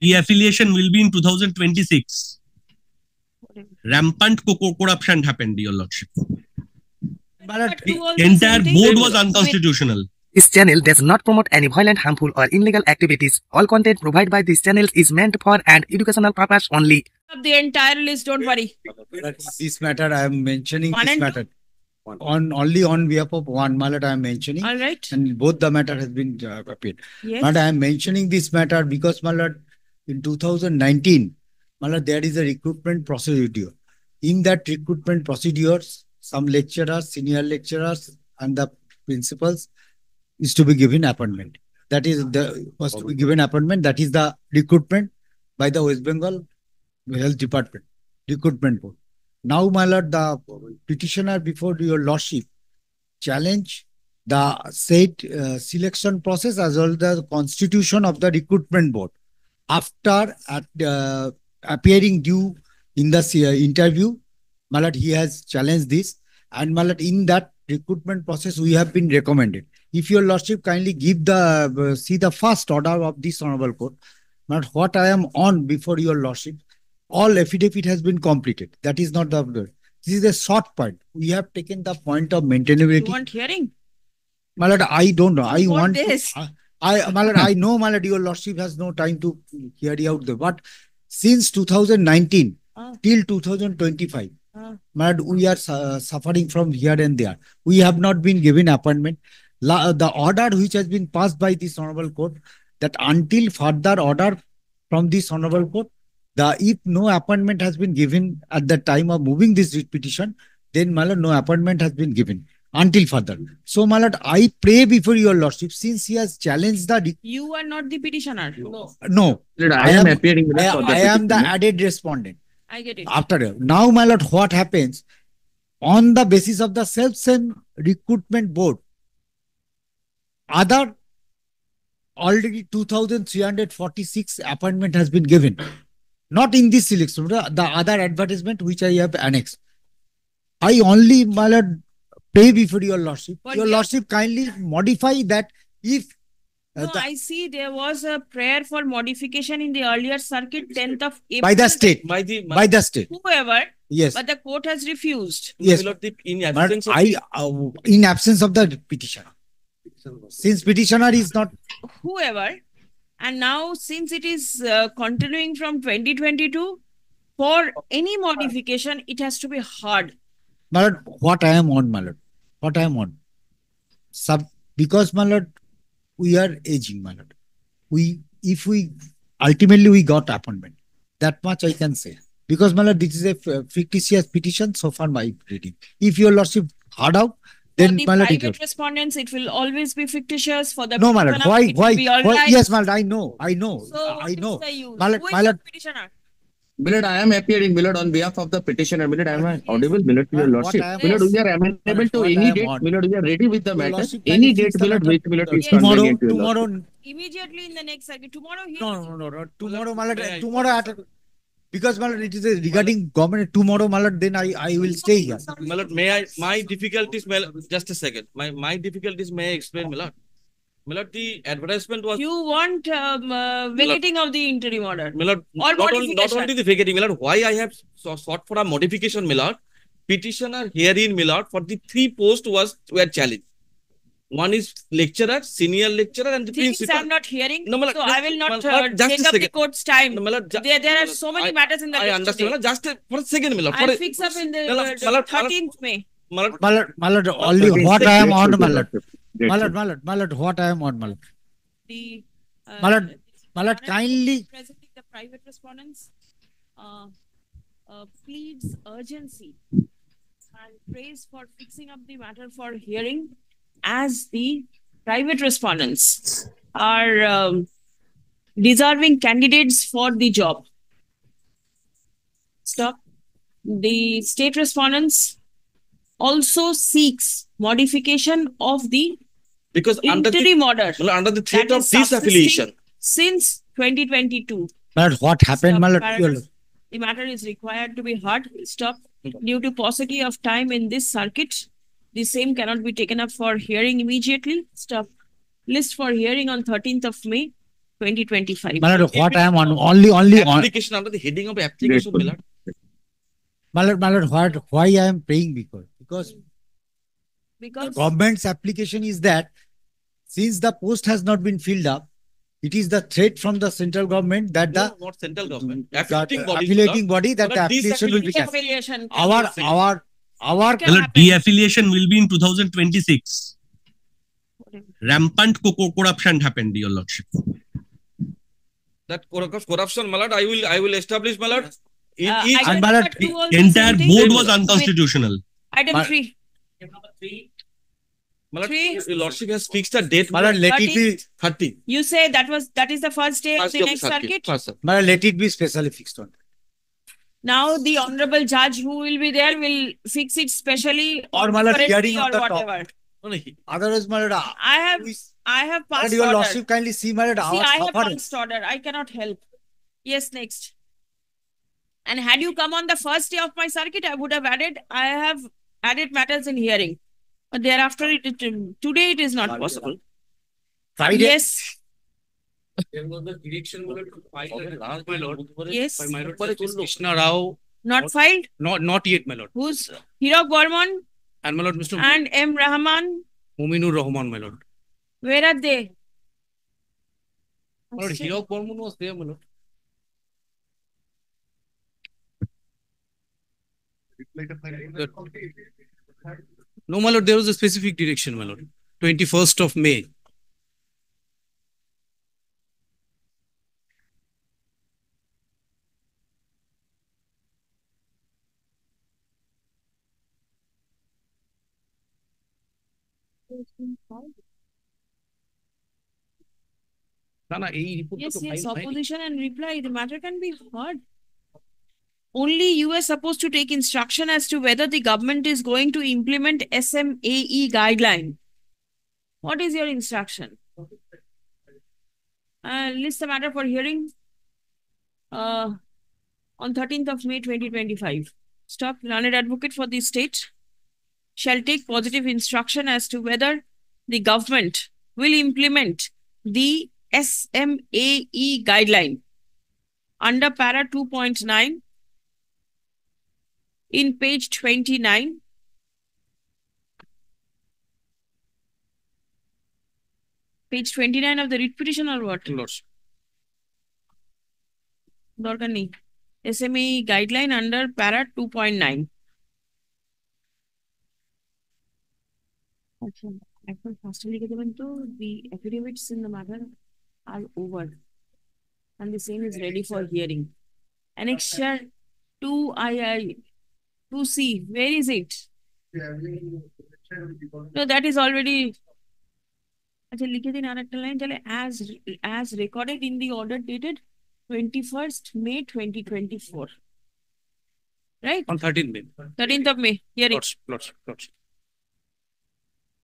E-affiliation will be in 2026. Rampant corruption happened, Your Lordship. The entire board was unconstitutional. This channel does not promote any violent, harmful, or illegal activities. All content provided by this channel is meant for an educational purpose only. The entire list, don't worry. This matter I am mentioning. This matter only on behalf of one matter I am mentioning. All right. And both the matter has been appealed. Yes. But I am mentioning this matter because in 2019, there is a recruitment procedure. In that recruitment procedures, some lecturers, senior lecturers, and the principals is to be given appointment. That is was to be given appointment. That is the recruitment by the West Bengal Health Department recruitment board. Now, my lord, the petitioner before your lordship challenge the said selection process as well as the constitution of the recruitment board. After appearing due in the interview, my lord, he has challenged this, and my lord, in that recruitment process, we have been recommended. If your lordship kindly give the see the first order of this honorable court, not what I am on before your lordship, all affidavit has been completed. That is not the. This is a short point. We have taken the point of maintainability. You want hearing? My lord, I don't know. I want this. My lord, I know, my lord, your lordship has no time to carry out the. But since 2019 till 2025, my lord, we are suffering from here and there. We have not been given appointment. The order which has been passed by this honorable court, that until further order from this honorable court, if no appointment has been given at the time of moving this petition, then my lord, no appointment has been given until further. So, my lord, I pray before your lordship, since he has challenged the. You are not the petitioner. No. I am appearing. I am the added respondent. I get it. After now, my lord, what happens on the basis of the self-same recruitment board? Already 2,346 appointment has been given. Not in this selection, the other advertisement which I have annexed. I only, my lord, pray before your lordship. But your lordship kindly modify that if. No, I see there was a prayer for modification in the earlier circuit, 10th of April. By the state. By the state. Whoever. Yes. But the court has refused. Yes. In absence of in absence of the petitioner. Since petitioner is not. Whoever. And now, since it is continuing from 2022, for any modification, it has to be hard. My lord, what I am on, my lord. What I am on. Because, my lord, we are aging, my lord. If we ultimately we got appointment. That much I can say. Because, my lord, this is a fictitious petition, so far my reading. If your lordship heard out, then for the private respondents, it will always be fictitious. For the no, my lord. Why? Right. Yes, my lord. I know. So I know. My lord, petitioner? Milord, I am appearing, Milord, on behalf of the petitioner. Milord, I am audible, Milord, to your lordship. Milord, we are amenable to any date. Milord, we are ready with the matter. Any date, Milord, which Milord is convenient to tomorrow. Immediately in the next circuit. Tomorrow. No. Tomorrow, my lord. Tomorrow because, my lord, it is regarding government. Tomorrow, my lord, then I will stay here. My lord, my difficulties, just a second. My difficulties, may I explain, my lord? My lord, the advertisement was. You want vacating of the interim order? My lord, not only the vacating, my lord, why I have sought for a modification, my lord. Petitioner herein, my lord, for the 3 posts were challenged. One is lecturer, senior lecturer, and the principal. I'm not hearing. No, so I will not take up the court's time. No, there are so many matters in the I understand. Just for a second, my lord. I'll fix up in the 13th May. My lord, only what I am on, my lord. My lord, what I am on, my lord. My lord, kindly. Presenting the private respondents pleads urgency and prays for fixing up the matter for hearing, as the private respondents are deserving candidates for the job. Stop. The state respondents also seeks modification of the interim order under the threat of disaffiliation since 2022. But what happened, my lord? The matter is required to be heard. Stop. Due to paucity of time in this circuit, the same cannot be taken up for hearing immediately. Stop. List for hearing on 13th of May 2025. My lord, what I am on only on application under the heading of application, my lord. my lord, why I am praying because Because government's application is that since the post has not been filled up, it is the threat from the central government that No, not central government. the Affiliating body that But the affiliation will be cancelled. affiliation. Our Can Well, happen. de-affiliation will be in 2026. Rampant corruption happened, Your Lordship. that corruption, my lord, I will establish, my lord. In each item and my lord, number 2 also Entire something. board was unconstitutional. Item But- 3. my lord, Three. your lordship has fixed a date. my lord, let it be 30. You say that is the first day of First the day of next circuit. circuit. First, sir. my lord, let it be specially fixed on. Now the honorable judge who will be there will fix it specially Or my lord, separately hearing or on the top. whatever. No, no, Otherwise, my lord, I have my passed lord, your order. lordship kindly see my lord, See, our I have suffering. passed order. I cannot help. Yes, next. And had you come on the first day of my circuit, I would have added. I have added matters in hearing. But thereafter, today it is not possible. Friday. Yes. There was the direction to file a draft, my lord. Yes. By my lord Justice Krishna Rao. Not filed. Not yet, my lord. Who's Hirok Bormon And my lord, Mr. and M. Rahman? Muminur Rahman, my lord. Where are they? My lord, Hirok Borman was there, my lord. No, my lord, there was a specific direction, my lord. 21st of May. Yes, opposition and reply. The matter can be heard. Only you are supposed to take instruction as to whether the government is going to implement SMAE guideline. What is your instruction? List the matter for hearing on 13th of May 2025. Stop. Learned advocate for the state shall take positive instruction as to whether the government will implement the SMAE guideline under para 2.9 in page 29. Page 29 of the writ petition or what? Lordship. দরকার নেই SMAE guideline under para 2.9. আচ্ছা এখন ফার্স্টে লিখে দেবেন তো the affidavits in the matter are over and the same is ready for hearing. Annexure 2II 2C, where is it? No, that is already. আচ্ছা লিখে দিন আরেকটা লাইন তাহলে as recorded in the order dated 21st May 2024. Right? On 13th May. 13th of May. Hearing. Lordship.